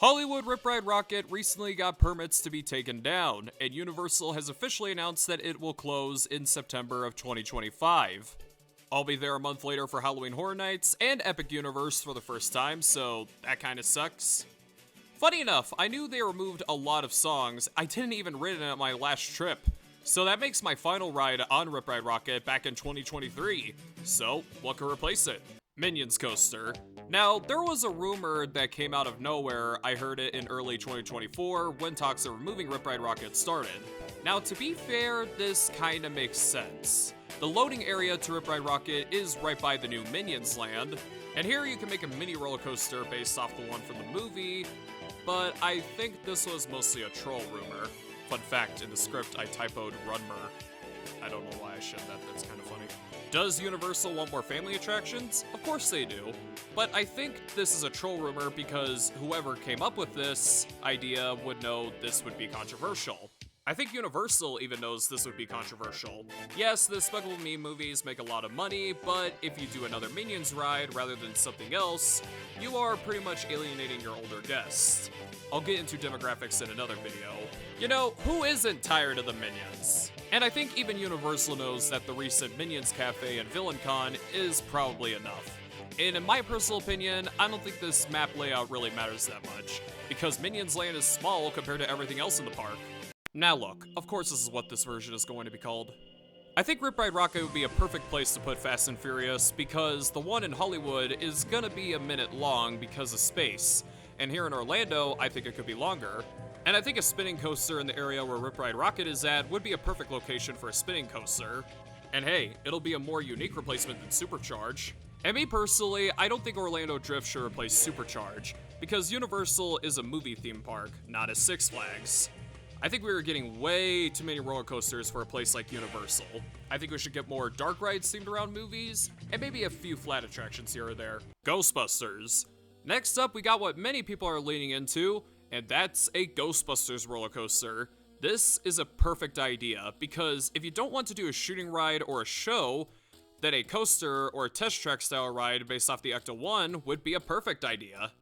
Hollywood Rip Ride Rockit recently got permits to be taken down, and Universal has officially announced that it will close in September of 2025. I'll be there a month later for Halloween Horror Nights and Epic Universe for the first time, so that kinda sucks. Funny enough, I knew they removed a lot of songs I didn't even ride at my last trip, so that makes my final ride on Rip Ride Rockit back in 2023. So, what could replace it? Minions Coaster. Now, there was a rumor that came out of nowhere. I heard it in early 2024 when talks of removing Rip Ride Rockit started. Now, to be fair, this kinda makes sense. The loading area to Rip Ride Rockit is right by the new Minions land, and here you can make a mini roller coaster based off the one from the movie, but I think this was mostly a troll rumor. Fun fact, in the script I typoed Runmer. I don't know why I said that, that's kind of funny. Does Universal want more family attractions? Of course they do. But I think this is a troll rumor because whoever came up with this idea would know this would be controversial. I think Universal even knows this would be controversial. Yes, the Speculating meme movies make a lot of money, but if you do another Minions ride rather than something else, you are pretty much alienating your older guests. I'll get into demographics in another video. You know, who isn't tired of the Minions? And I think even Universal knows that the recent Minions Cafe and VillainCon is probably enough. And in my personal opinion, I don't think this map layout really matters that much, because Minions Land is small compared to everything else in the park. Now look, of course this is what this version is going to be called. I think Rip Ride Rockit would be a perfect place to put Fast and Furious because the one in Hollywood is gonna be a minute long because of space, and here in Orlando, I think it could be longer. And I think a spinning coaster in the area where Rip Ride Rockit is at would be a perfect location for a spinning coaster. And hey, it'll be a more unique replacement than Supercharge. And me personally, I don't think Orlando Drift should replace Supercharge, because Universal is a movie theme park, not a Six Flags. I think we were getting way too many roller coasters for a place like Universal. I think we should get more dark rides themed around movies, and maybe a few flat attractions here or there. Ghostbusters. Next up, we got what many people are leaning into, and that's a Ghostbusters roller coaster. This is a perfect idea, because if you don't want to do a shooting ride or a show, then a coaster or a test track style ride based off the Ecto 1 would be a perfect idea.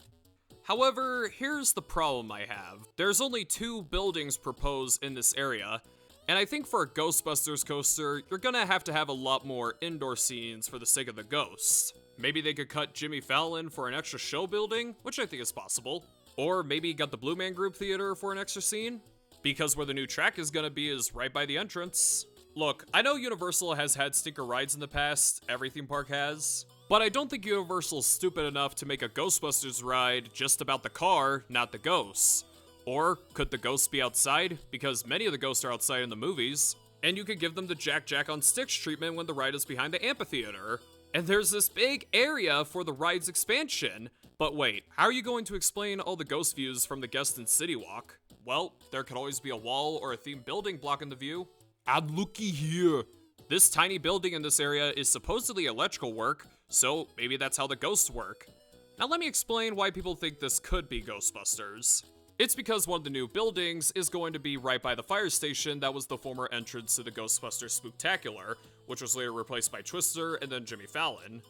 However, here's the problem I have. There's only 2 buildings proposed in this area, and I think for a Ghostbusters coaster, you're gonna have to have a lot more indoor scenes for the sake of the ghosts. Maybe they could cut Jimmy Fallon for an extra show building, which I think is possible. Or maybe got the Blue Man Group Theater for an extra scene, because where the new track is gonna be is right by the entrance. Look, I know Universal has had stinker rides in the past, every theme park has, but I don't think Universal's stupid enough to make a Ghostbusters ride just about the car, not the ghosts. Or could the ghosts be outside? Because many of the ghosts are outside in the movies. And you could give them the Jack on Sticks treatment when the ride is behind the amphitheater. And there's this big area for the ride's expansion. But wait, how are you going to explain all the ghost views from the guest and city walk? Well, there could always be a wall or a themed building blocking the view. And looky here. This tiny building in this area is supposedly electrical work, so maybe that's how the ghosts work. Now let me explain why people think this could be Ghostbusters. It's because one of the new buildings is going to be right by the fire station that was the former entrance to the Ghostbusters Spooktacular, which was later replaced by Twister and then Jimmy Fallon.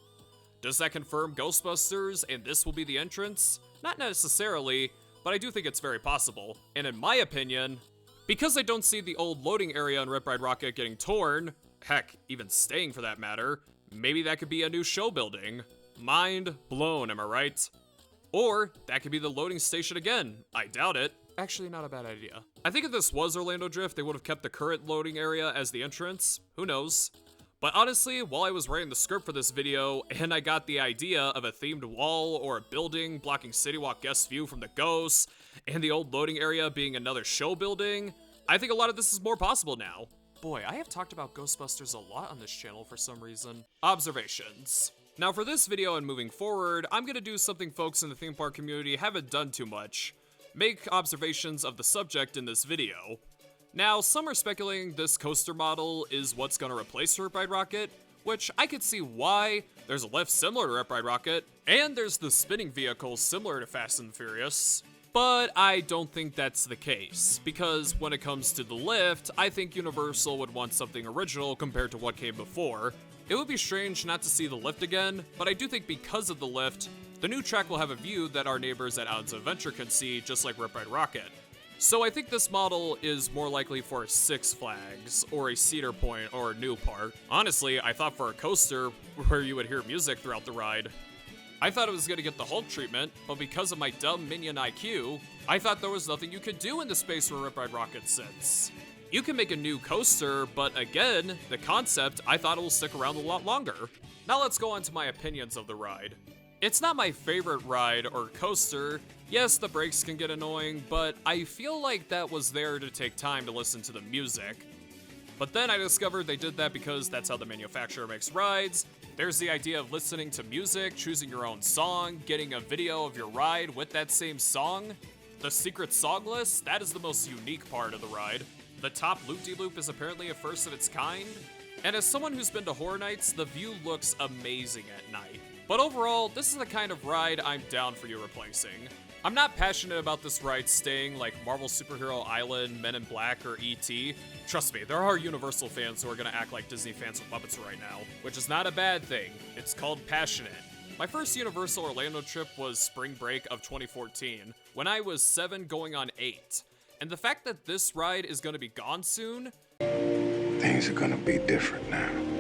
Does that confirm Ghostbusters and this will be the entrance? Not necessarily, but I do think it's very possible. And in my opinion, because I don't see the old loading area in Rip Ride Rockit getting torn, heck, even staying for that matter, maybe that could be a new show building. Mind blown, am I right? Or that could be the loading station again. I doubt it. Actually, not a bad idea. I think if this was Orlando Drift, they would have kept the current loading area as the entrance. Who knows? But honestly, while I was writing the script for this video, and I got the idea of a themed wall or a building blocking City Walk guest view from the ghosts, and the old loading area being another show building, I think a lot of this is more possible now. Boy, I have talked about Ghostbusters a lot on this channel for some reason. Observations. Now for this video and moving forward, I'm gonna do something folks in the theme park community haven't done too much. Make observations of the subject in this video. Now, some are speculating this coaster model is what's gonna replace Rip Ride Rockit, which I could see why. There's a lift similar to Rip Ride Rockit, and there's the spinning vehicle similar to Fast and Furious. But I don't think that's the case, because when it comes to the lift, I think Universal would want something original compared to what came before. It would be strange not to see the lift again, but I do think because of the lift, The new track will have a view that our neighbors at Islands of Adventure can see, just like Rip Ride Rockit. So I think this model is more likely for Six Flags, or a Cedar Point, or a new park. Honestly, I thought for a coaster, where you would hear music throughout the ride. I thought it was gonna get the Hulk treatment, but because of my dumb minion IQ, I thought there was nothing you could do in the space where Rip Ride Rockit sits. You can make a new coaster, but again, the concept, I thought it will stick around a lot longer. Now let's go on to my opinions of the ride. It's not my favorite ride or coaster. Yes, the brakes can get annoying, but I feel like that was there to take time to listen to the music. But then I discovered they did that because that's how the manufacturer makes rides. There's the idea of listening to music, choosing your own song, getting a video of your ride with that same song. The secret song list, that is the most unique part of the ride. The top loop-de-loop is apparently a first of its kind. And as someone who's been to Horror Nights, the view looks amazing at night. But overall, this is the kind of ride I'm down for you replacing. I'm not passionate about this ride staying like Marvel Superhero Island, Men in Black, or E.T. Trust me, there are Universal fans who are gonna act like Disney fans with Muppets right now, which is not a bad thing. It's called passionate. My first Universal Orlando trip was spring break of 2014, when I was 7 going on 8. And the fact that this ride is gonna be gone soon, things are gonna be different now.